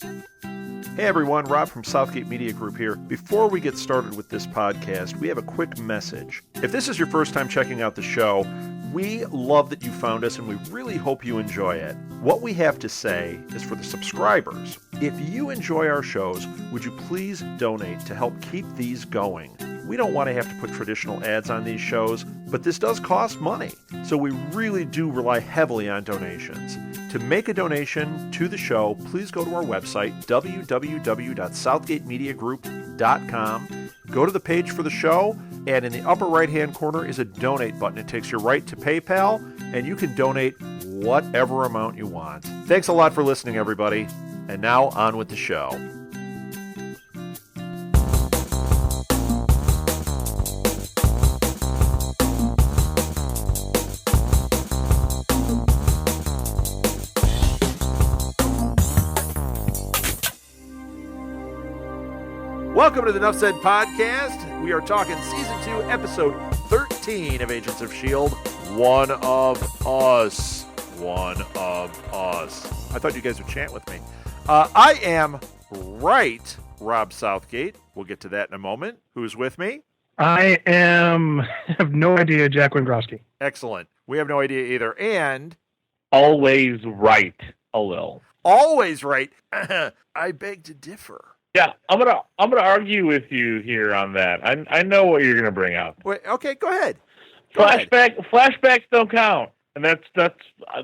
Hey everyone, Rob from Southgate Media Group here. Before we get started with this podcast, we have a quick message. If this is your first time checking out the show, we love that you found us and we really hope you enjoy it. What we have to say is for the subscribers. If you enjoy our shows, would you please donate to help keep these going? We don't want to have to put traditional ads on these shows, but this does cost money. So we really do rely heavily on donations. To make a donation to the show, please go to our website, www.southgatemediagroup.com. Go to the page for the show, and in the upper right-hand corner is a donate button. It takes you right to PayPal, and you can donate whatever amount you want. Thanks a lot for listening, everybody. And now on with the show. Welcome to the Nuff Said Podcast. We are talking Season 2, Episode 13 of Agents of S.h.I.E.L.D. One of Us. One of Us. I thought you guys would chant with me. I am right, Rob Southgate. We'll get to that in a moment. Who's with me? I have no idea, Jack Wendrowski. Excellent. We have no idea either. And always right, a little. Always right. I beg to differ. Yeah, I'm gonna argue with you here on that. I know what you're gonna bring up. Wait, okay, go ahead. Flashbacks don't count, and that's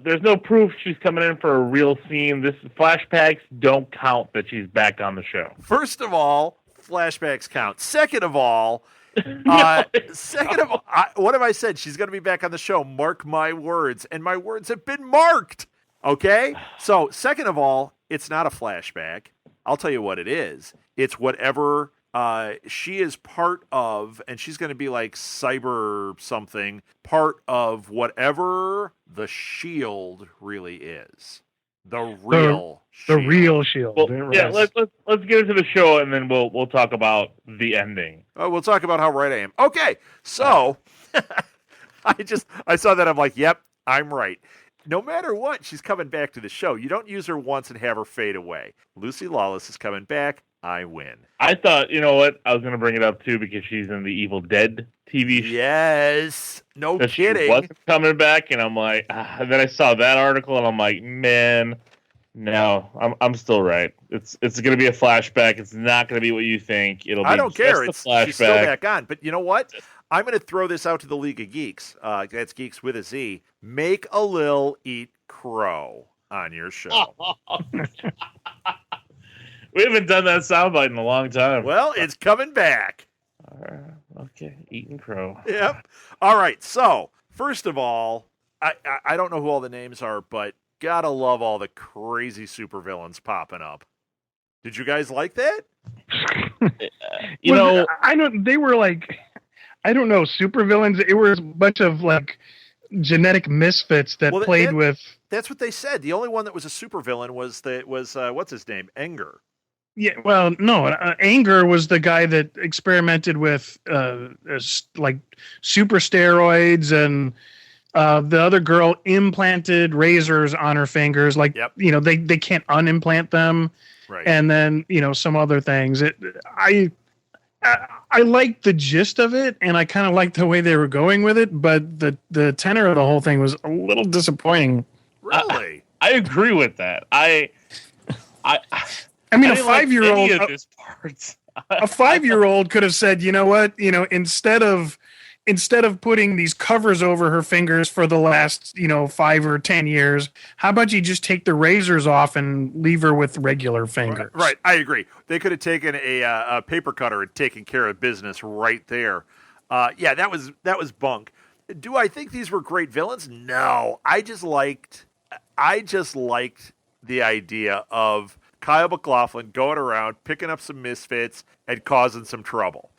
there's no proof she's coming in for a real scene. This flashbacks don't count that she's back on the show. First of all, flashbacks count. Second of all, what have I said? She's gonna be back on the show. Mark my words, and my words have been marked. Okay, so second of all, it's not a flashback. I'll tell you what it is. It's whatever she is part of, and she's going to be like cyber something, part of whatever the S.h.I.E.L.D. really is. The real S.h.I.E.L.D. The real S.h.I.E.L.D. Well, yeah, let's get into the show, and then we'll talk about the ending. Oh, we'll talk about how right I am. Okay, so I saw that. I'm like, yep, I'm right. No matter what, she's coming back to the show. You don't use her once and have her fade away. Lucy Lawless is coming back. I win. I thought, you know what? I was going to bring it up, too, because she's in the Evil Dead TV show. Yes. No kidding. She wasn't coming back, and I'm like, and then I saw that article, and I'm like, man, no, I'm still right. It's going to be a flashback. It's not going to be what you think. I don't care. She's still back on. But you know what? I'm going to throw this out to the League of Geeks. That's Geeks with a Z. Make a Lil eat crow on your show. We haven't done that soundbite in a long time. Well, it's coming back. Okay, eating crow. Yep. All right. So, first of all, I don't know who all the names are, but gotta love all the crazy supervillains popping up. Did you guys like that? I know they were like, I don't know, supervillains. It was a bunch of like genetic misfits that played with. That's what they said. The only one that was a supervillain was what's his name? Anger. Yeah, well, no, Anger was the guy that experimented with like super steroids, and the other girl implanted razors on her fingers. Like, yep. They can't unimplant them. Right. And then, some other things. I liked the gist of it, and I kind of liked the way they were going with it, but the tenor of the whole thing was a little disappointing. Really? I agree with that. I mean, a 5-year-old a 5-year-old could have said, you know what, instead of putting these covers over her fingers for the last, 5 or 10 years, how about you just take the razors off and leave her with regular fingers? Right. I agree. They could have taken a paper cutter and taken care of business right there. Yeah, that was bunk. Do I think these were great villains? No. I just liked the idea of Kyle MacLachlan going around, picking up some misfits, and causing some trouble.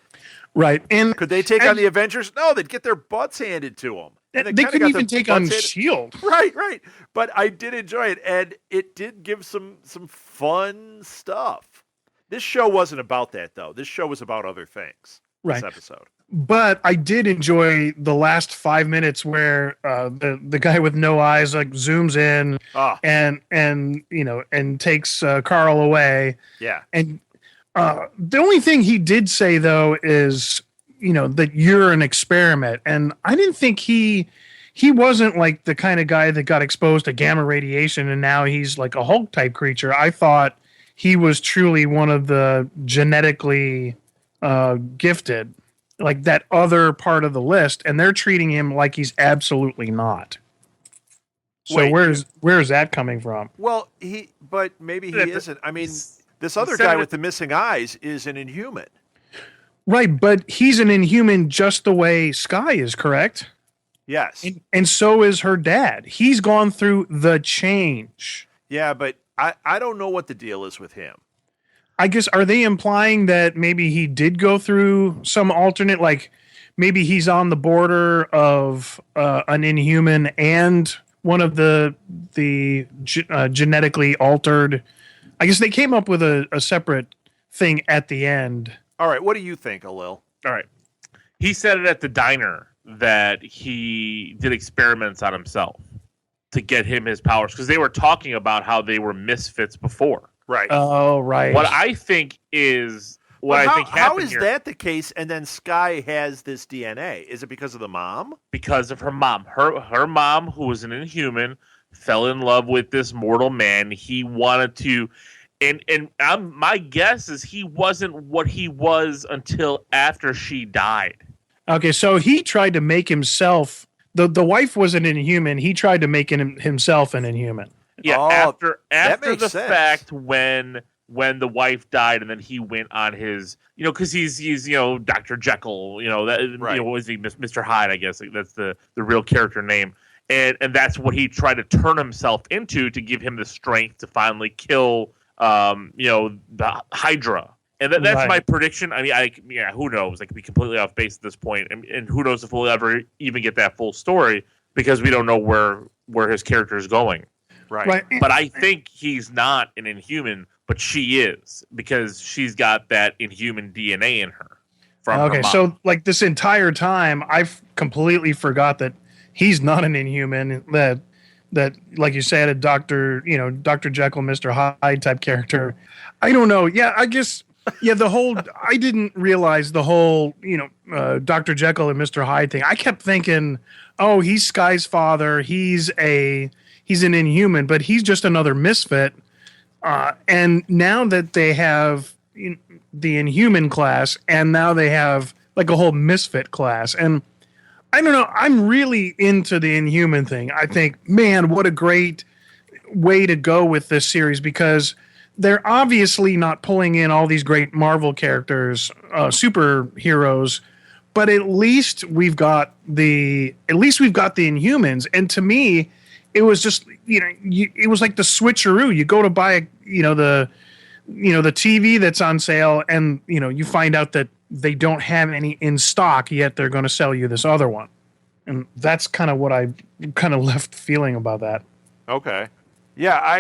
Right. And could they take on the Avengers? No, they'd get their butts handed to them. They couldn't even take on S.h.I.E.L.D. Right. But I did enjoy it, and it did give some fun stuff. This show wasn't about that, though. This show was about other things. Right. This episode. But I did enjoy the last 5 minutes where the guy with no eyes like zooms in and takes Carl away. Yeah. And the only thing he did say though is that you're an experiment, and I didn't think he wasn't like the kind of guy that got exposed to gamma radiation and now he's like a Hulk type creature. I thought he was truly one of the genetically gifted, like that other part of the list, and they're treating him like he's absolutely not. So Wait, where's that coming from? Well, but maybe he isn't. I mean, this other guy with the missing eyes is an Inhuman. Right, but he's an Inhuman just the way Sky is, correct? Yes. And so is her dad. He's gone through the change. Yeah, but I don't know what the deal is with him. I guess, are they implying that maybe he did go through some alternate, like maybe he's on the border of an Inhuman and one of the genetically altered? I guess they came up with a separate thing at the end. All right, what do you think, Alil? All right. He said it at the diner that he did experiments on himself to get him his powers, because they were talking about how they were misfits before. Right. Oh, right. What I think is how is that the case? And then Sky has this DNA. Is it because of the mom? Because of her mom. Her mom, who was an Inhuman, fell in love with this mortal man. He wanted to, and my guess is he wasn't what he was until after she died. Okay, so he tried to make himself. The wife was an Inhuman. He tried to make himself an Inhuman. Yeah, after the fact, when the wife died, and then he went on his, because he's Dr. Jekyll, right. Was he Mr. Hyde? I guess that's the real character name, and that's what he tried to turn himself into to give him the strength to finally kill, the Hydra. And that's right. My prediction. I mean, who knows? I could be completely off base at this point, and who knows if we'll ever even get that full story, because we don't know where his character is going. Right. But I think he's not an Inhuman, but she is, because she's got that Inhuman DNA in her. Okay, so like this entire time, I've completely forgot that he's not an Inhuman. That like you said, a Dr. Jekyll, Mr. Hyde type character. I don't know. Yeah, I guess. Yeah, I didn't realize the whole, Dr. Jekyll and Mr. Hyde thing. I kept thinking, oh, he's Sky's father. He's an Inhuman, but he's just another misfit. And now that they have the Inhuman class, and now they have like a whole misfit class, and I don't know, I'm really into the Inhuman thing. I think, man, what a great way to go with this series, because they're obviously not pulling in all these great Marvel characters, superheroes, but at least we've got the Inhumans. And to me, it was just, it was like the switcheroo. You go to buy the TV that's on sale, and you find out that they don't have any in stock yet. They're going to sell you this other one, and that's kind of what I kind of left feeling about that. Okay, yeah,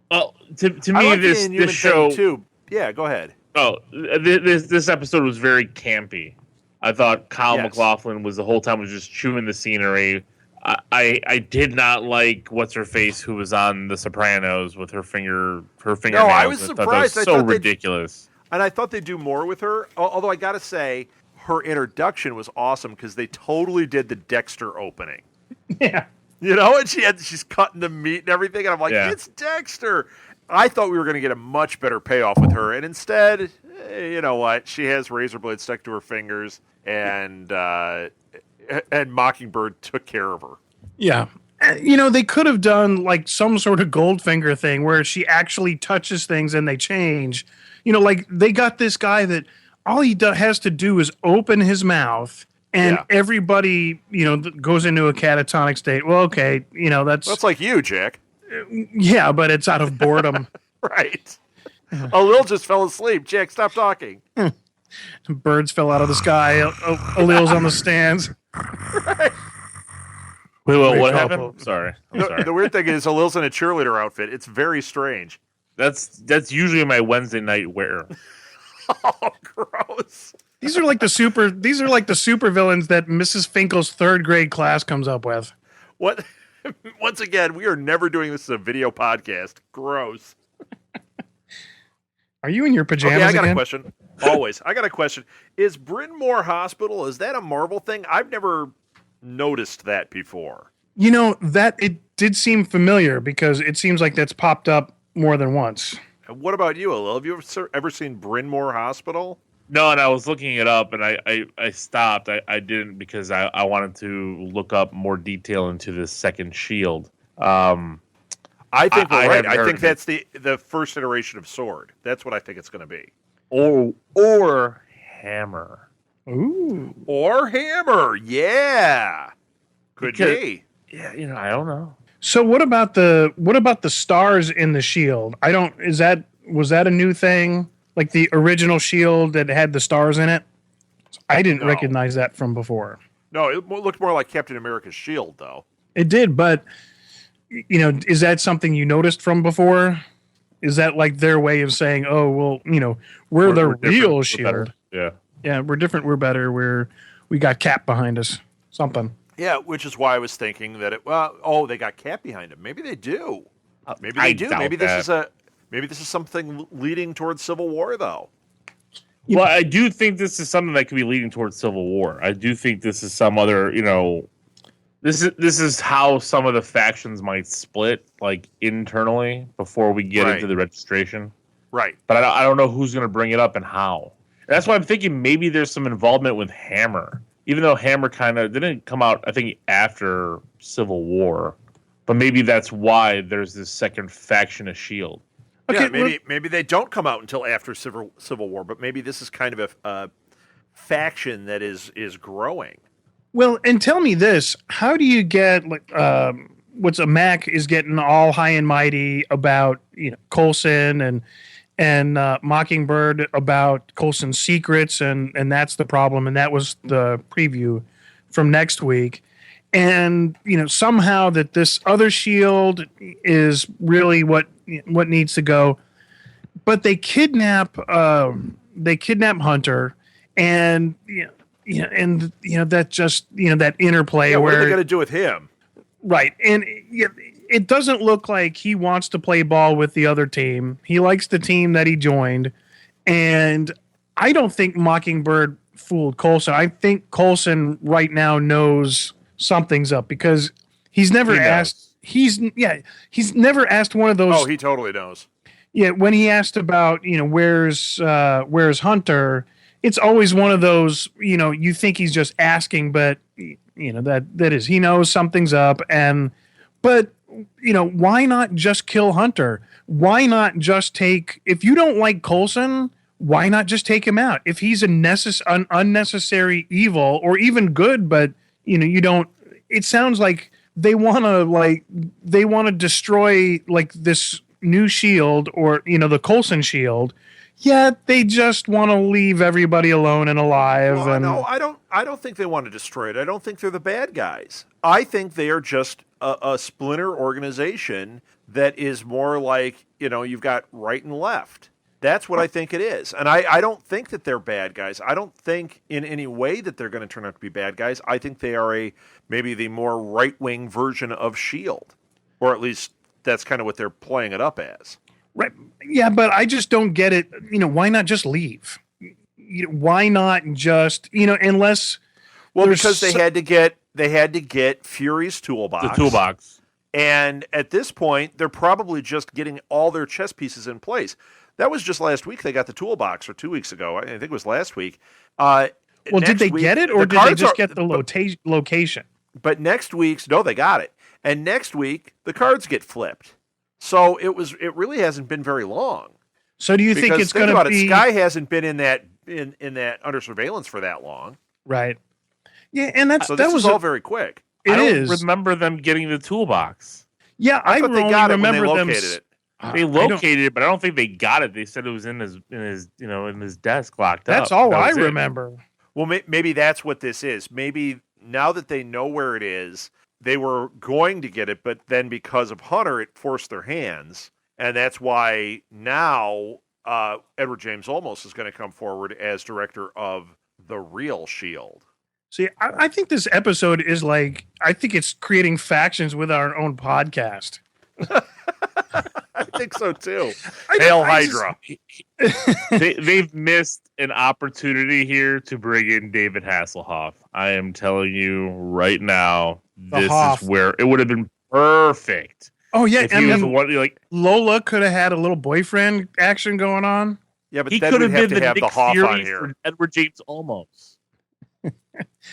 Well, to me, like this show too. Yeah, go ahead. Oh, this episode was very campy. I thought Kyle MacLachlan was the whole time was just chewing the scenery. I did not like what's her face, who was on The Sopranos with her fingernails. No, I was surprised. That was so ridiculous. And I thought they'd do more with her. Although I got to say, her introduction was awesome, because they totally did the Dexter opening. Yeah. And she's cutting the meat and everything, and I'm like, It's Dexter. I thought we were going to get a much better payoff with her, and instead, you know what? She has razor blades stuck to her fingers, and Mockingbird took care of her. Yeah. They could have done like some sort of Goldfinger thing where she actually touches things and they change. Like they got this guy that all he has to do is open his mouth, and everybody, goes into a catatonic state. Well, okay, that's like you, Jack. Yeah, but it's out of boredom. Right. Alil just fell asleep. Jack, stop talking. Birds fell out of the sky. Alil's on the stands. Right. Wait, what happened? I'm sorry. The weird thing is, Alil's in a cheerleader outfit. It's very strange. That's usually my Wednesday night wear. Oh, gross. These are like the super villains that Mrs. Finkel's third grade class comes up with. What? Once again, we are never doing this as a video podcast. Gross. Are you in your pajamas Okay, I got again? a question. Always. I got a question. Is Bryn Mawr Hospital, is that a Marvel thing? I've never noticed that before. You know, that it did seem familiar because it seems like that's popped up more than once. And what about you, Alil? Have you ever seen Bryn Mawr Hospital? No, and I was looking it up, and I stopped. I didn't because I wanted to look up more detail into the second Shield. I think we're right. I think it. that's the first iteration of S.W.O.R.D. That's what I think it's going to be. Or Hammer. Ooh. Or Hammer. Yeah. Could be. Yeah, I don't know. So what about the stars in the Shield? Was that a new thing? Like the original Shield that had the stars in it? I didn't recognize that from before. No, it looked more like Captain America's shield, though. It did, but is that something you noticed from before? Is that like their way of saying, "Oh, well, we're the real Shield"? Yeah, we're different. We're better. We got Cap behind us. Something. Yeah, which is why I was thinking that they got Cap behind him. Maybe they do. Maybe they do. Maybe this is something leading towards Civil War, though. Well, I do think this is something that could be leading towards Civil War. I do think this is some other, this is how some of the factions might split, like internally, before we get into the registration. Right. But I don't know who's going to bring it up and how. And that's why I'm thinking maybe there's some involvement with Hammer, even though Hammer kind of didn't come out, I think, after Civil War. But maybe that's why there's this second faction of S.H.I.E.L.D. Okay, yeah, maybe they don't come out until after Civil War, but maybe this is kind of a faction that is growing. Well, and tell me this: how do you get what's a Mac is getting all high and mighty about Coulson and Mockingbird about Coulson's secrets, and that's the problem, and that was the preview from next week. And somehow that this other Shield is really what needs to go, but they kidnap Hunter, and that just that interplay. Yeah, where what are they going to do with him? Right, and it doesn't look like he wants to play ball with the other team. He likes the team that he joined, and I don't think Mockingbird fooled Coulson. I think Coulson right now knows something's up because he's never asked. He's never asked one of those. Oh, he totally knows. Yeah, when he asked about where's Hunter, it's always one of those you think he's just asking, but that is he knows something's up. But why not just kill Hunter? Why not just take, if you don't like Coulson, why not just take him out? If he's an unnecessary evil or even good, but you don't. It sounds like they want to destroy like this new Shield or the Coulson Shield. Yet they just want to leave everybody alone and alive. Well, no, I don't think they want to destroy it. I don't think they're the bad guys. I think they are just a splinter organization that is more like you've got right and left. That's what I think it is. And I don't think that they're bad guys. I don't think in any way that they're going to turn out to be bad guys. I think they are maybe the more right-wing version of S.H.I.E.L.D. Or at least that's kind of what they're playing it up as. Right. Yeah, but I just don't get it. Why not just leave? Why not just, unless... Well, because they had to get Fury's toolbox. The toolbox. And at this point, they're probably just getting all their chess pieces in place. That was just last week they got the toolbox, or 2 weeks ago. I think it was last week. Did they get it, or did they just get the location? But next week's, no, they got it. And next week, the cards get flipped. So it really hasn't been very long. So do you think it's going to be... Sky hasn't been in that under surveillance for that long. Right. Yeah, and that was all very quick. I don't remember them getting the toolbox. Yeah, I thought they got it when they located it. They located it, but I don't think they got it. They said it was in his desk locked up. That's all I remember. Well, maybe that's what this is. Maybe now that they know where it is, they were going to get it, but then because of Hunter, it forced their hands, and that's why now Edward James Olmos is going to come forward as director of the real Shield. See, I think this episode is like, I think it's creating factions with our own podcast. I think so too. Hail Hydra. They've missed an opportunity here to bring in David Hasselhoff. I am telling you right now, this is where it would have been perfect. Oh yeah, I mean, like Lola could have had a little boyfriend action going on. Yeah, but he then could we'd have have to have Nick the Hoff Fury on here. for Edward James Olmos.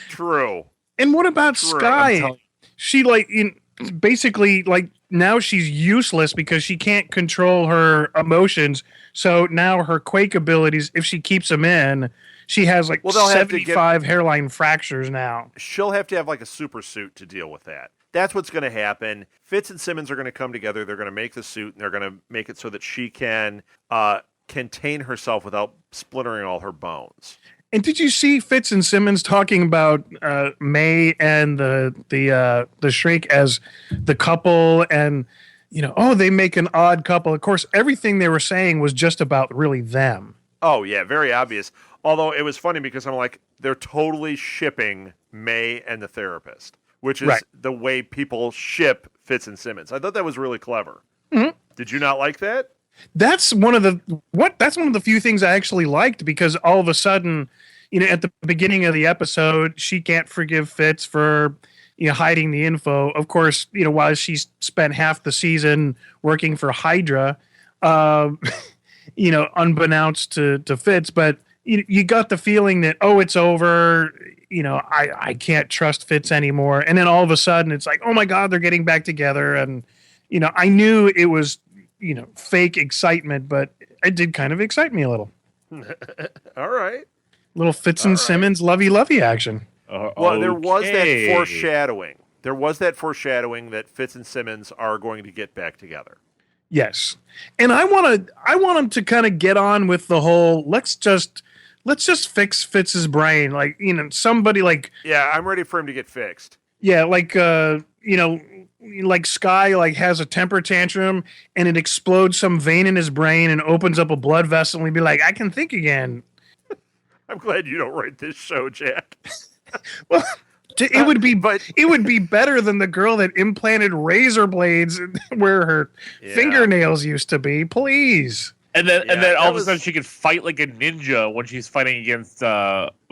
True. And what about Sky? She basically now she's useless because she can't control her emotions. So now her Quake abilities, if she keeps them in, she has 75 hairline fractures now. She'll have to have a super suit to deal with that. That's what's going to happen. Fitz and Simmons are going to come together. They're going to make the suit, and they're going to make it so that she can contain herself without splintering all her bones. And did you see Fitz and Simmons talking about May and the Shrink as the couple, and they make an odd couple? Of course, everything they were saying was just about really them. Oh yeah, very obvious. Although it was funny because I'm like, they're totally shipping May and the therapist, which is the way people ship Fitz and Simmons. I thought that was really clever. Mm-hmm. Did you not like that? That's one of the few things I actually liked, because all of a sudden, at the beginning of the episode, she can't forgive Fitz for hiding the info. Of course, while she's spent half the season working for Hydra, unbeknownst to Fitz, but you got the feeling that, it's over. I can't trust Fitz anymore. And then all of a sudden it's like, oh my God, they're getting back together. And, I knew it was, fake excitement, but it did kind of excite me a little. All right. Little Fitz and Simmons lovey-lovey action. Well, there was that foreshadowing. There was that foreshadowing that Fitz and Simmons are going to get back together. Yes. And I want them to kind of get on with the whole, let's just fix Fitz's brain. Somebody yeah, I'm ready for him to get fixed. Yeah, Sky has a temper tantrum and it explodes some vein in his brain and opens up a blood vessel, and he'd be like, I can think again. I'm glad you don't write this show, Jack. Well, it would be better than the girl that implanted razor blades where her fingernails used to be. Please. And then all of a sudden she could fight like a ninja when she's fighting against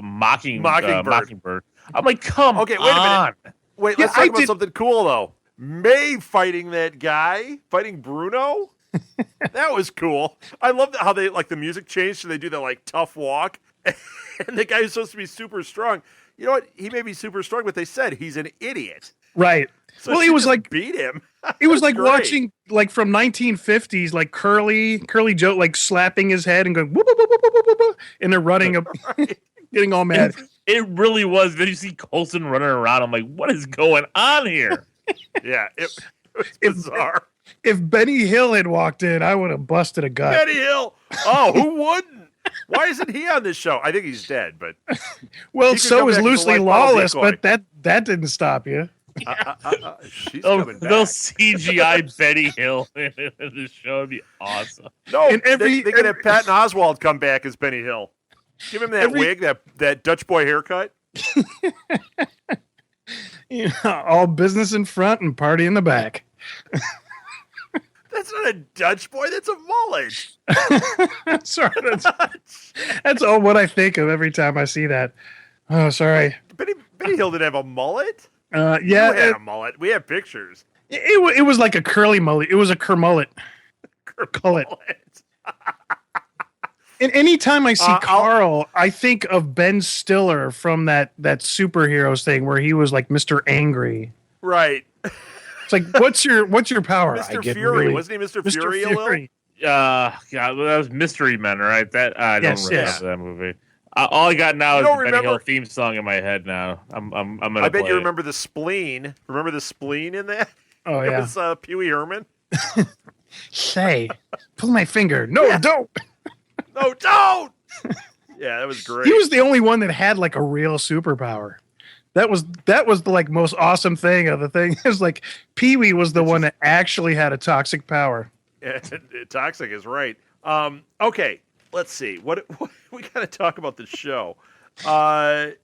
Mockingbird. I'm like, come on. Okay, wait a minute. Wait, let's talk about something cool, though. May fighting that guy, fighting Bruno. That was cool. I love how they the music changed, so they do that tough walk. And the guy who's supposed to be super strong. You know what? He may be super strong, but they said he's an idiot. Right. So well, it was beat him. It was like watching from 1950s, Curly Joe slapping his head and going whoop, whoop, whoop, whoop, whoop, whoop, whoop, and they're running up, getting all mad. It really was. Then you see Coulson running around. I'm like, what is going on here? Yeah, it was bizarre. If Benny Hill had walked in, I would have busted a gut. Benny Hill. Oh, who wouldn't? Why isn't he on this show? I think he's dead, but well, so is Lucy Lawless, but that didn't stop you. She's coming back. They'll CGI Benny Hill in the show. It'd be awesome. No, they could have Patton Oswalt come back as Benny Hill. Give him that wig, that Dutch boy haircut. All business in front and party in the back. That's not a Dutch boy. That's a mullet. Sorry, that's all what I think of every time I see that. Oh, sorry. Benny Hill didn't have a mullet. Yeah, you had a mullet. We have pictures. It was like a curly mullet. It was a kermullet. Kermullet. And anytime I see Carl, I think of Ben Stiller from that superheroes thing where he was like Mr. Angry. Right. It's like, what's your power? Mr. Fury, wasn't he Mr. Fury? Fury. Yeah, that was Mystery Men, right? That I don't remember that movie. All I got now is the Benny Hill theme song in my head. Now I'm gonna. I bet you remember the spleen. Remember the spleen in that? Oh yeah, it was Pee Wee Herman. Say, pull my finger. No, don't. No, don't. Yeah, that was great. He was the only one that had like a real superpower. That was the most awesome thing of the thing. It was like Pee Wee was the one that actually had a toxic power. Yeah, toxic is right. Okay, let's see. What we got to talk about the show. The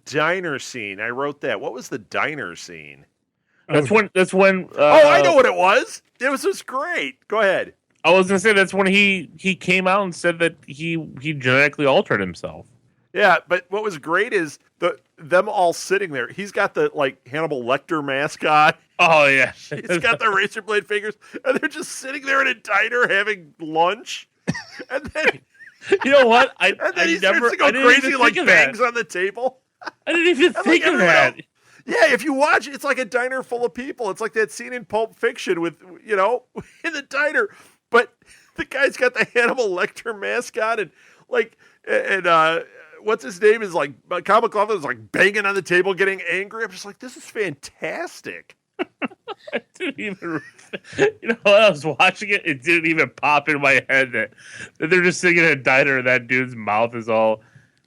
diner scene. I wrote that. What was the diner scene? That's when. I know what it was. It was just great. Go ahead. I was gonna say that's when he came out and said that he genetically altered himself. Yeah, but what was great is them all sitting there. He's got the Hannibal Lecter mask on. Oh yeah, he's got the razor blade fingers, and they're just sitting there in a diner having lunch. And then you know what? He starts to go crazy, bangs on the table. I didn't even think of that. Yeah, if you watch, it's like a diner full of people. It's like that scene in Pulp Fiction with, in the diner. But the guy's got the Hannibal Lecter mask on, and what's his name is Kyle MacLachlan is banging on the table, getting angry. I'm just like, this is fantastic. I didn't even, when I was watching it, it didn't even pop in my head that they're just sitting in a diner and that dude's mouth is all,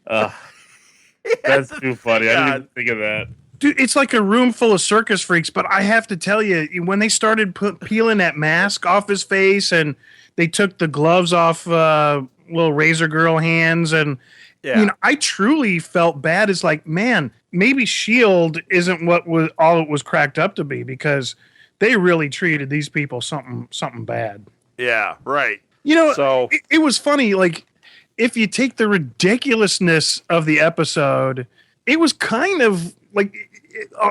that's too funny. I didn't even think of that. Dude, it's like a room full of circus freaks, but I have to tell you, when they started peeling that mask off his face and they took the gloves off little Razor Girl hands, and I truly felt bad. It's like, man, maybe S.H.I.E.L.D. isn't what was all it was cracked up to be, because they really treated these people something bad. Yeah, right. So it was funny. If you take the ridiculousness of the episode, it was kind of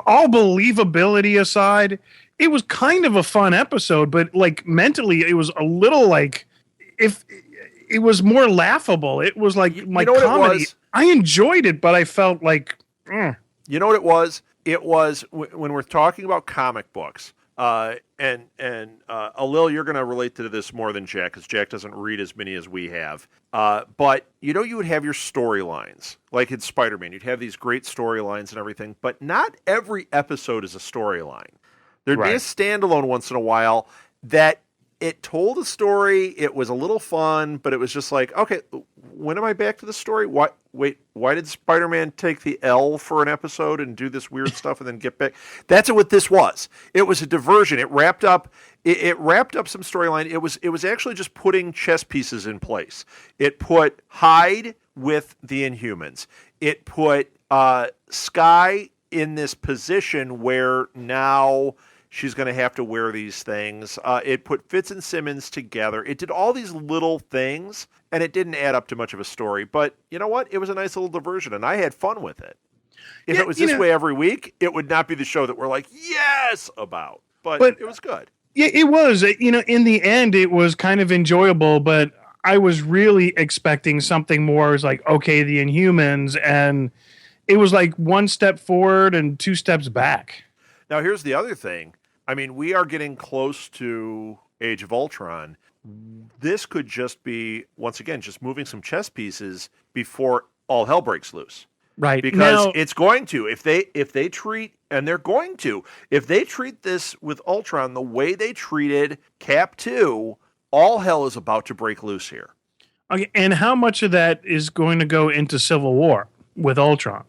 all believability aside, it was kind of a fun episode, but mentally it was a little if it was more laughable. It was comedy. I enjoyed it, but I felt You know what it was? It was when we're talking about comic books, and Alil, you're going to relate to this more than Jack, because Jack doesn't read as many as we have. But you would have your storylines, like in Spider-Man. You'd have these great storylines and everything, but not every episode is a storyline. There'd be a standalone once in a while that it told a story. It was a little fun, but it was just okay, when am I back to the story? Why did Spider-Man take the L for an episode and do this weird stuff and then get back? That's what this was. It was a diversion. It wrapped up some storyline. It was actually just putting chess pieces in place. It put Hyde with the Inhumans. It put Skye in this position where now she's going to have to wear these things. It put Fitz and Simmons together. It did all these little things, and it didn't add up to much of a story. But you know what? It was a nice little diversion, and I had fun with it. If it was this way every week, it would not be the show that we're yes about. But it was good. Yeah, it was. In the end, it was kind of enjoyable, but I was really expecting something more. It was okay, the Inhumans, and it was one step forward and two steps back. Now, here's the other thing. I mean, we are getting close to Age of Ultron. This could just be, once again, just moving some chess pieces before all hell breaks loose. Right. Because it's going to. If they treat, and they're going to, if they treat this with Ultron the way they treated Cap 2, all hell is about to break loose here. Okay, and how much of that is going to go into Civil War with Ultron?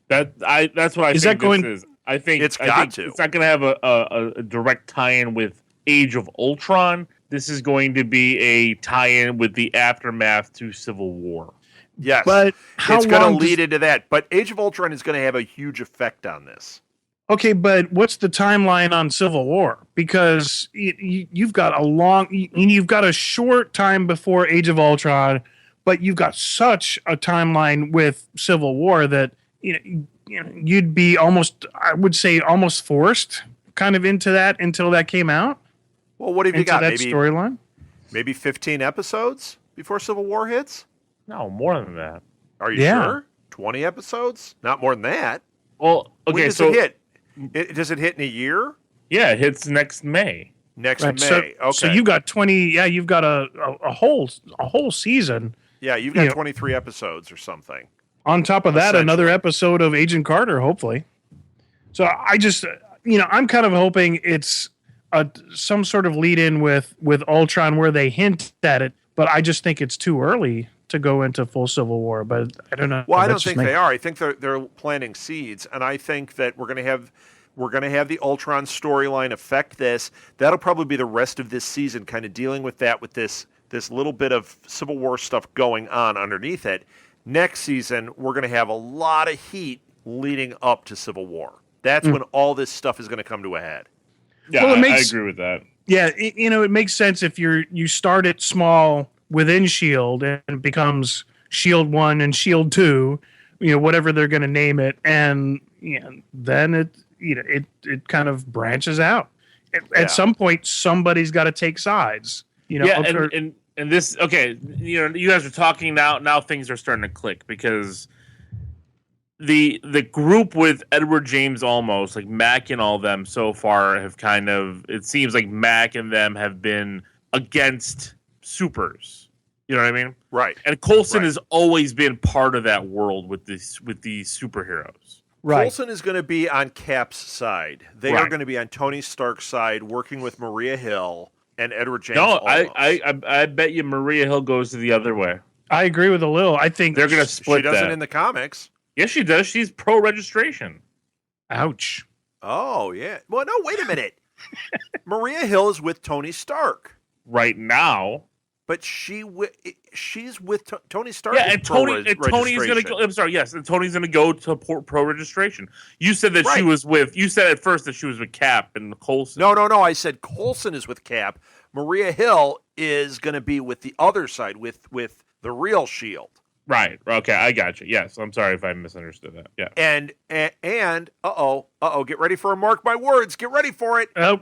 That's what I think this is. I think it's got to. It's not going to have a direct tie-in with Age of Ultron. This is going to be a tie-in with the aftermath to Civil War. Yes, but it's going to lead into that. But Age of Ultron is going to have a huge effect on this. Okay, but what's the timeline on Civil War? Because you've got you've got a short time before Age of Ultron, but you've got such a timeline with Civil War that you'd be almost forced kind of into that until that came out. Well, what have you got? That storyline? Maybe 15 episodes before Civil War hits? No, more than that. Are you sure? 20 episodes? Not more than that. Well, okay, when does it hit? Does it hit in a year? Yeah, it hits next May. Next May. Okay. So you've got 20. Yeah, you've got a whole season. Yeah, you've got 23 episodes or something. On top of that, another episode of Agent Carter, hopefully. So I just, I'm kind of hoping it's some sort of lead-in with Ultron where they hint at it, but I just think it's too early to go into full Civil War. But I don't know. Well, I don't think they are. I think they're planting seeds, and I think that we're going to have the Ultron storyline affect this. That'll probably be the rest of this season, kind of dealing with that, with this little bit of Civil War stuff going on underneath it. next season we're going to have a lot of heat leading up to Civil War. That's when all this stuff is going to come to a head. Yeah, well, I agree with that. Yeah, it makes sense if you start it small within Shield and it becomes Shield 1 and Shield 2, whatever they're going to name it, and then it kind of branches out. At some point, somebody's got to take sides. And this, okay, you guys are talking now. Now things are starting to click because the group with Edward James Olmos, like Mac and all them so far have kind of, it seems like Mac and them have been against supers. You know what I mean? Right. And Coulson has always been part of that world with these superheroes. Right. Coulson is going to be on Cap's side. They are going to be on Tony Stark's side, working with Maria Hill and Edward James Olmos. I bet you Maria Hill goes to the other way. I agree with Lil. I think they're going to split. She doesn't in the comics. Yes, she does. She's pro-registration. Ouch. Oh, yeah. Well, no, wait a minute. Maria Hill is with Tony Stark. Right now. But she's with Tony Stark. Yeah, and Tony's going to go. I'm sorry, yes. And Tony's going to go to pro-registration. You said that she was with, you said at first that she was with Cap and Coulson. No. I said Coulson is with Cap. Maria Hill is going to be with the other side, with the real Shield. Right. Okay, I got you. Yes, I'm sorry if I misunderstood that. Yeah. And get ready for a mark my words. Get ready for it. Oh.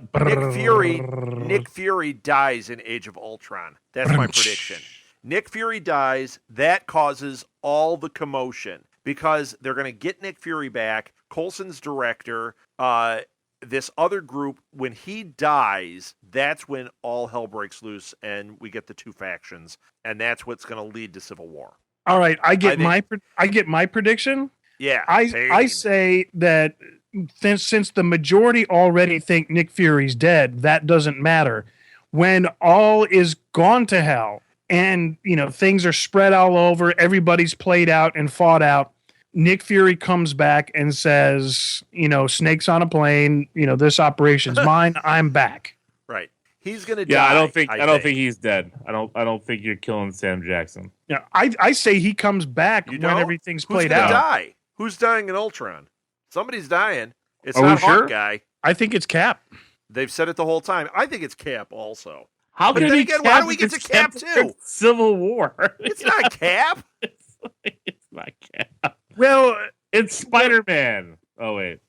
Nick Fury dies in Age of Ultron. That's my prediction. Nick Fury dies. That causes all the commotion because they're going to get Nick Fury back. Coulson's director, this other group, when he dies, that's when all hell breaks loose and we get the two factions, and that's what's going to lead to Civil War. All right, I get my prediction. Yeah, I say that since the majority already think Nick Fury's dead, that doesn't matter. When all is gone to hell and things are spread all over, everybody's played out and fought out, Nick Fury comes back and says, snakes on a plane, this operation's mine, I'm back. Right. He's going to die. Yeah, I don't think he's dead. I don't think you're killing Sam Jackson. Yeah, I say he comes back when everything's played out. Die? Who's dying in Ultron? Somebody's dying. It's not Hawkeye. I think it's Cap. They've said it the whole time. I think it's Cap also. How can it be Cap? Why do we get to Cap too? Civil War. It's not Cap. It's not Cap. Well, it's Spider-Man. Oh wait.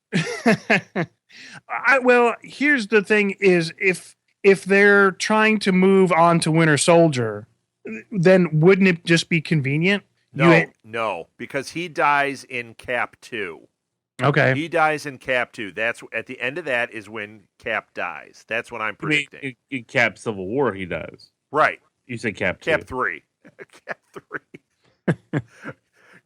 Here's the thing: is if they're trying to move on to Winter Soldier, then wouldn't it just be convenient? No, because he dies in Cap 2. Okay. He dies in Cap 2. That's at the end of that is when Cap dies. That's what I'm predicting. In Cap Civil War, he does. Right. You said Cap 2. Cap 3. Cap 3.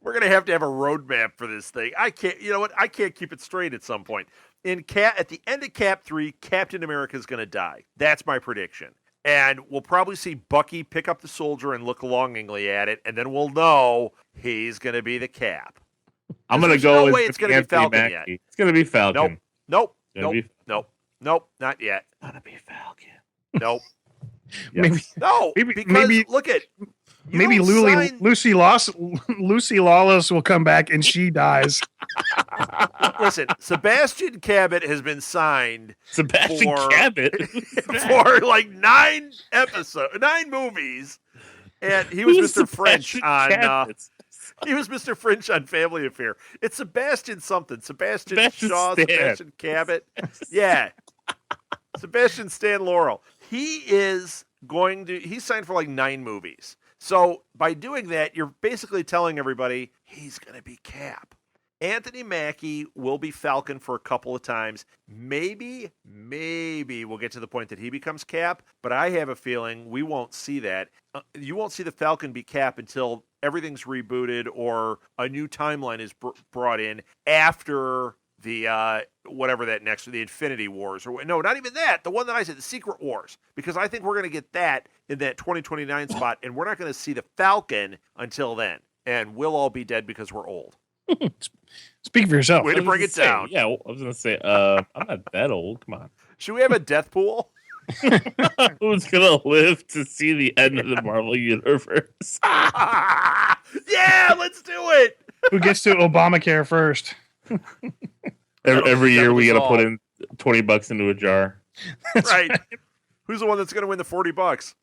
We're going to have a roadmap for this thing. I can't, I can't keep it straight at some point. At the end of Cap 3, Captain America is going to die. That's my prediction. And we'll probably see Bucky pick up the soldier and look longingly at it, and then we'll know he's going to be the Cap. I'm going to go with it's going to be Falcon yet. It's going to be Falcon. Nope, not yet. It's going to be Falcon. Nope. Yes. Maybe look at maybe Lucy Lawless will come back and she dies. Listen, Sebastian Cabot has been signed. Cabot for like 9 movies, and he was Mr. French on. He was Mr. French on Family Affair. It's Sebastian something. Sebastian Shaw. Stan. Sebastian Cabot. Yeah. Sebastian Stan Laurel. He's signed for like 9 movies. So by doing that, you're basically telling everybody he's going to be Cap. Anthony Mackie will be Falcon for a couple of times. Maybe we'll get to the point that he becomes Cap, but I have a feeling we won't see that. You won't see the Falcon be Cap until everything's rebooted or a new timeline is brought in after the whatever that next, the Infinity Wars, or no, not even that. The one that I said, the Secret Wars, because I think we're going to get that in that 2029 spot, and we're not going to see the Falcon until then, and we'll all be dead because we're old. Speak for yourself. Way to bring it down. Yeah, I was going to say, I'm not that old. Come on. Should we have a death pool? Who's going to live to see the end of the Marvel Universe? Yeah, let's do it. Who gets to Obamacare first? Every year we got to all. put in $20 into a jar. Right. Who's the one that's going to win the $40?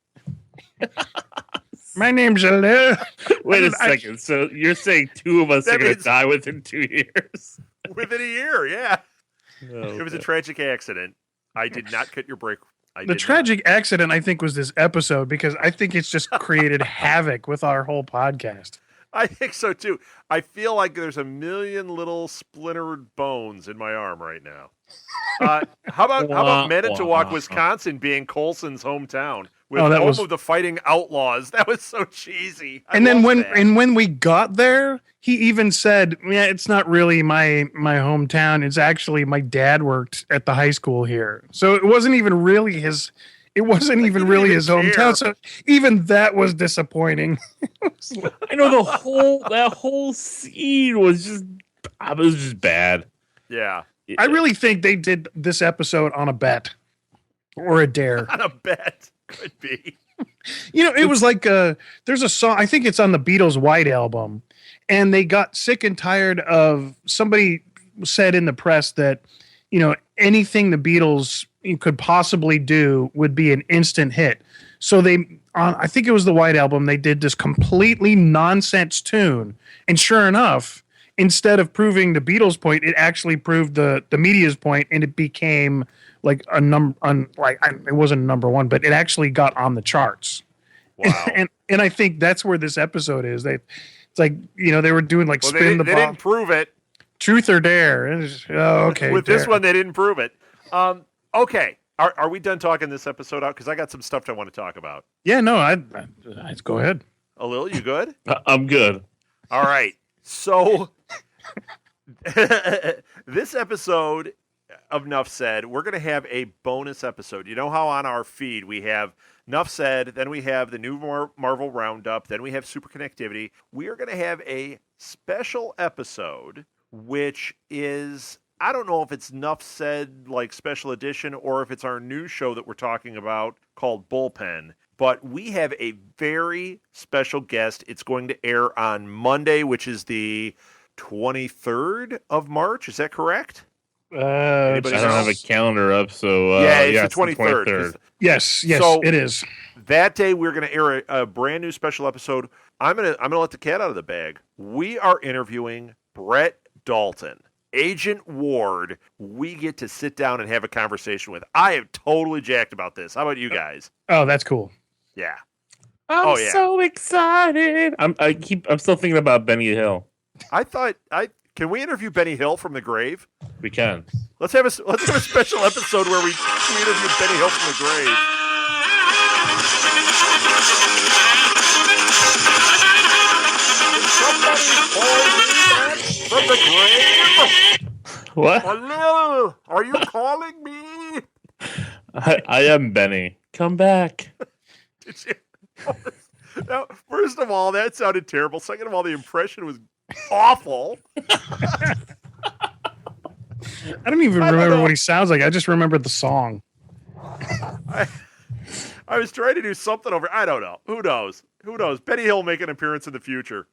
My name's Jalil. Wait a second. So you're saying two of us That are going to means- die within 2 years? Within a year, yeah. No, It was a tragic accident. I did not cut your brake. The tragic accident, I think, was this episode because I think it's just created havoc with our whole podcast. I think so too. I feel like there's a million little splintered bones in my arm right now. How about Manitowoc, Wisconsin being Colson's hometown with home of the Fighting Outlaws? That was so cheesy. And then when we got there, he even said, "Yeah, it's not really my hometown. It's actually my dad worked at the high school here, so it wasn't even really his." It wasn't even really his hometown, so even that was disappointing. I know that whole scene was just bad. Yeah. I really think they did this episode on a bet or a dare. On a bet. Could be. It was like there's a song, I think it's on the Beatles' White Album, and they got sick and tired of, somebody said in the press that, anything the Beatles could possibly do would be an instant hit. So I think it was the White Album, they did this completely nonsense tune, and sure enough, instead of proving the Beatles' point, it actually proved the media's point, and it became like it wasn't number one, but it actually got on the charts. Wow. And I think that's where this episode is. It's like, they were doing like spin the ball. They didn't prove it. Truth or dare. Okay. With this one, they didn't prove it. Okay. Are we done talking this episode out? Because I got some stuff I want to talk about. Yeah, no, I go ahead. Alil, you good? I'm good. All right. So this episode of Nuff Said, we're going to have a bonus episode. You know how on our feed we have Nuff Said, then we have the new Marvel Roundup, then we have Super Connectivity. We are going to have a special episode, which is, I don't know if it's Nuff Said like special edition or if it's our new show that we're talking about called Bullpen. But we have a very special guest. It's going to air on Monday, which is the 23rd of March. Is that correct? I don't have a calendar up, so it's the 23rd. Yes, so it is. That day we're going to air a brand new special episode. I'm gonna let the cat out of the bag. We are interviewing Brett Dalton, Agent Ward. We get to sit down and have a conversation with. I am totally jacked about this. How about you guys? Oh, that's cool. Yeah. I'm so excited. I'm still thinking about Benny Hill. Can we interview Benny Hill from the grave? We can. Let's have a special episode where we interview Benny Hill from the grave. Somebody call me back from the grave. What? Hello, are you calling me? I am Benny. Come back. Did you? Now, first of all, that sounded terrible. Second of all, the impression was awful. I don't even remember what he sounds like. I just remember the song. I was trying to do something over. I don't know. Who knows? Benny Hill make an appearance in the future.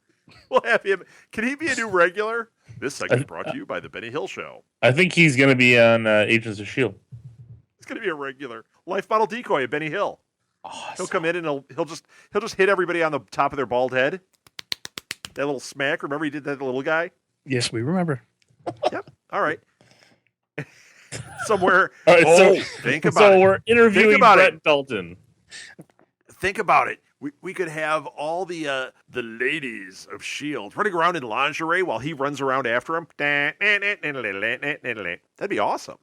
We'll have him. Can he be a new regular? This segment brought to you by the Benny Hill Show. I think he's going to be on Agents of S.H.I.E.L.D. He's going to be a regular life model decoy at Benny Hill. Awesome. He'll come in and he'll just hit everybody on the top of their bald head. That little smack. Remember he did that to the little guy? Yes, we remember. Yep. All right. Somewhere. All right, think about it. So we're interviewing Brett Dalton. Think about it. We could have all the ladies of S.H.I.E.L.D. running around in lingerie while he runs around after them. That'd be awesome.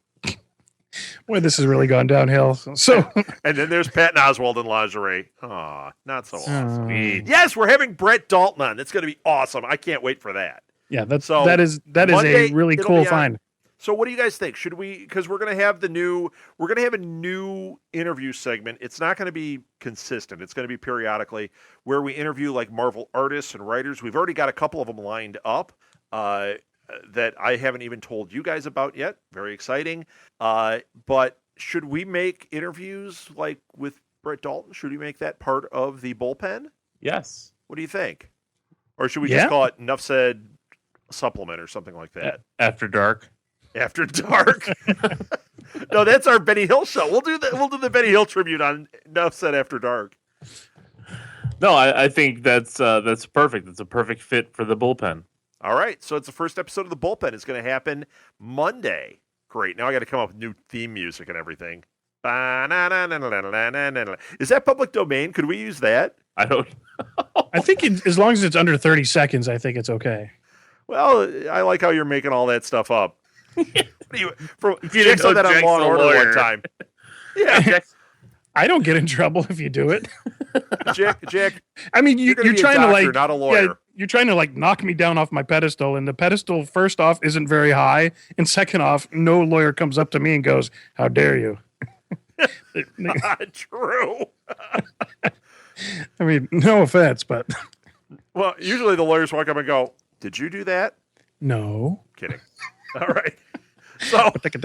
Boy, this has really gone downhill. So, and then there's Patton Oswalt in lingerie. Aw, not so awesome. Yes, we're having Brett Dalton on. It's going to be awesome. I can't wait for that. Yeah, that is Monday, a really cool find. So what do you guys think? Should we, because we're going to have a new interview segment. It's not going to be consistent. It's going to be periodically where we interview like Marvel artists and writers. We've already got a couple of them lined up that I haven't even told you guys about yet. Very exciting. But should we make interviews like with Brett Dalton? Should we make that part of the bullpen? Yes. What do you think? Or should we just call it Enough Said Supplement or something like that? After Dark. After Dark. No, that's our Benny Hill show. We'll do the Benny Hill tribute on Enough Said After Dark. No, I think that's perfect. It's a perfect fit for the bullpen. All right, so it's the first episode of the bullpen. It's going to happen Monday. Great. Now I got to come up with new theme music and everything. Is that public domain? Could we use that? I don't know. I think as long as it's under 30 seconds, I think it's okay. Well, I like how you're making all that stuff up. Jack Jack's said that on Law and Order one time. Yeah, I don't get in trouble if you do it. Jack. I mean, you're trying doctor, not a lawyer. Yeah, you're trying to knock me down off my pedestal, and the pedestal, first off, isn't very high, and second off, no lawyer comes up to me and goes, "How dare you?" True. I mean, no offense, but well, usually the lawyers walk up and go, "Did you do that?" No. Kidding. All right. So you're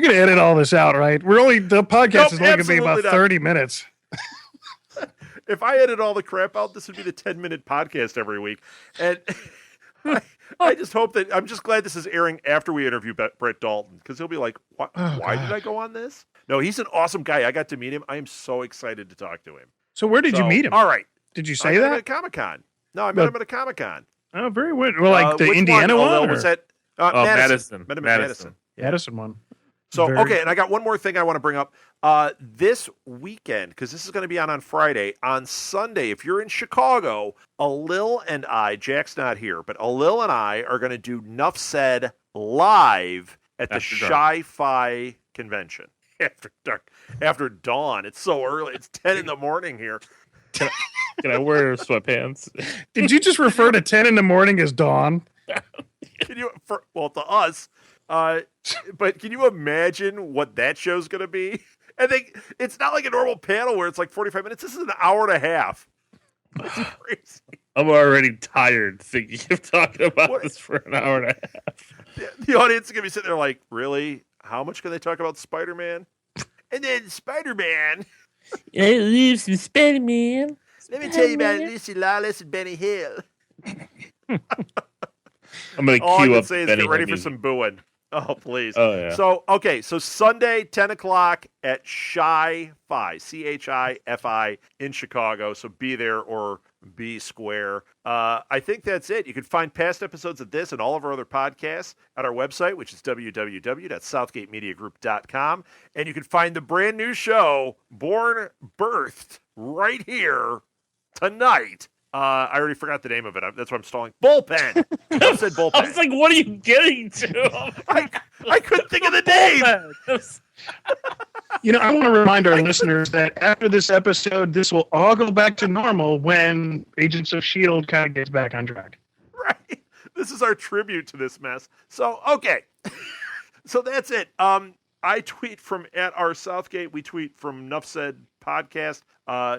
gonna edit all this out, right? The podcast is only gonna be about 30 minutes. If I edit all the crap out, this would be the 10-minute podcast every week. And I just hope that I'm just glad this is airing after we interview Brett Dalton, because he'll be like, why did I go on this? No, he's an awesome guy. I got to meet him. I am so excited to talk to him. So where did you meet him? All right. Did you say I met that? him at a Comic-Con. No, I met him at a Comic-Con. Oh, very weird. Well, like the Indiana one? Was that Madison. Madison. Madison one. So, okay, and I got one more thing I want to bring up. This weekend, because this is going to be on Friday, on Sunday, if you're in Chicago, Alil and I, Jack's not here, but Alil and I are going to do Nuff Said live at the Sci-Fi convention. After dawn. It's so early. It's 10 in the morning here. Can I wear sweatpants? Did you just refer to 10 in the morning as dawn? To us. But can you imagine what that show's going to be? I think it's not like a normal panel where it's like 45 minutes. This is an hour and a half. That's crazy. I'm already tired thinking of talking about this for an hour and a half. The audience is going to be sitting there like, really? How much can they talk about Spider-Man? And then Spider-Man. I love some Spider-Man. Let me tell you about Lucy Lawless and Benny Hill. I'm going to All I queue can up say is Benny get ready Hill for some booing. Oh, please. Oh, yeah. So Sunday, 10 o'clock at Chi-Fi, CHIFI in Chicago. So be there or be square. I think that's it. You can find past episodes of this and all of our other podcasts at our website, which is www.southgatemediagroup.com. And you can find the brand new show, Birthed, right here tonight. I already forgot the name of it. That's why I'm stalling. Bullpen. I said bullpen. I was like, what are you getting to? I couldn't think of the name. I want to remind our listeners that after this episode, this will all go back to normal when Agents of S.H.I.E.L.D. kind of gets back on track. Right. This is our tribute to this mess. So, okay. So that's it. I tweet from @Southgate. We tweet from Nuff Said Podcast.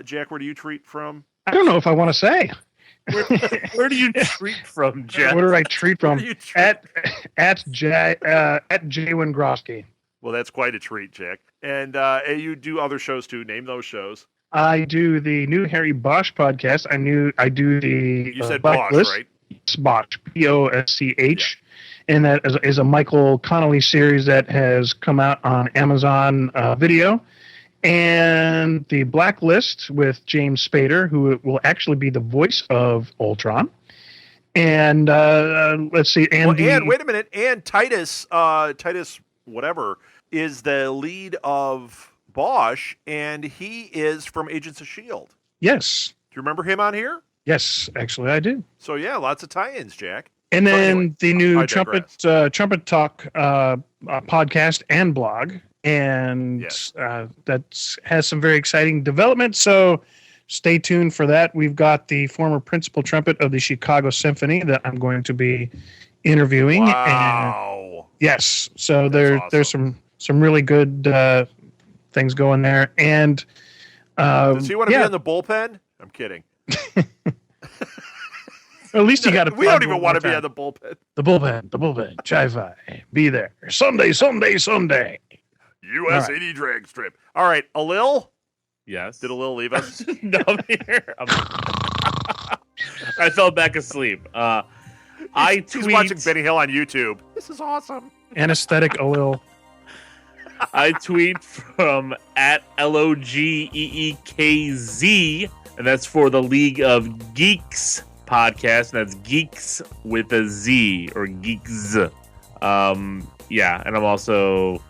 Jack, where do you tweet from? I don't know if I want to say. Where do you treat from, Jeff? Where do I treat from? At Jay Wendrowski. Well, that's quite a treat, Jack. And you do other shows too. Name those shows. I do the new Harry Bosch podcast. I do the You said Black Bosch, List. right? It's Bosch, Posch. And that is a Michael Connolly series that has come out on Amazon Video. And the Blacklist with James Spader, who will actually be the voice of Ultron. And let's see, and wait a minute, and Titus whatever is the lead of Bosch, and he is from Agents of S.H.I.E.L.D. Yes. Do you remember him on here? Yes, actually, I do. So yeah, lots of tie-ins, Jack. And then the new Trumpet Talk podcast and blog. And that has some very exciting developments. So stay tuned for that. We've got the former principal trumpet of the Chicago Symphony that I'm going to be interviewing. Wow. And yes. So there's some really good things going there. And does he want to be in the bullpen? I'm kidding. At least you got to. We don't even want to be on the bullpen. The bullpen. Chi-Fi. Be there. Sunday. U.S. 80 drag strip. All right, Alil. Yes. Did Lil leave us? No, I'm here. I fell back asleep. He's watching Benny Hill on YouTube. This is awesome. Anesthetic Alil. I tweet from @LOGEEKZ, and that's for the League of Geeks podcast. And that's Geeks with a Z, or Geeks. Yeah, and I'm also,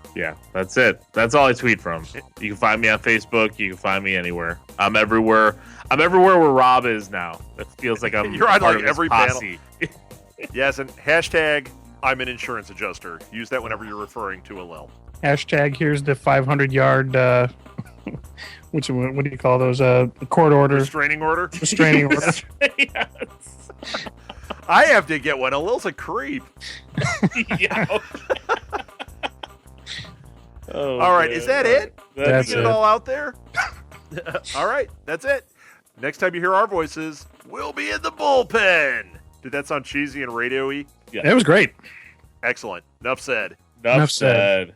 that's it. That's all I tweet from. You can find me on Facebook. You can find me anywhere. I'm everywhere. I'm everywhere where Rob is now. It feels like I'm You're on part like of every posse. panel. Yes, and hashtag I'm an insurance adjuster. Use that whenever you're referring to a Lil. Hashtag here's the 500-yard, what do you call those? Court order. Restraining order? Restraining order. Yes. I have to get one. A Lil's a creep. Yeah. Oh, all right, man. is that it? That's Did we get it all out there? All right, that's it. Next time you hear our voices, we'll be in the bullpen. Did that sound cheesy and radio-y? Yeah. It was great. Excellent. Enough said. Enough said.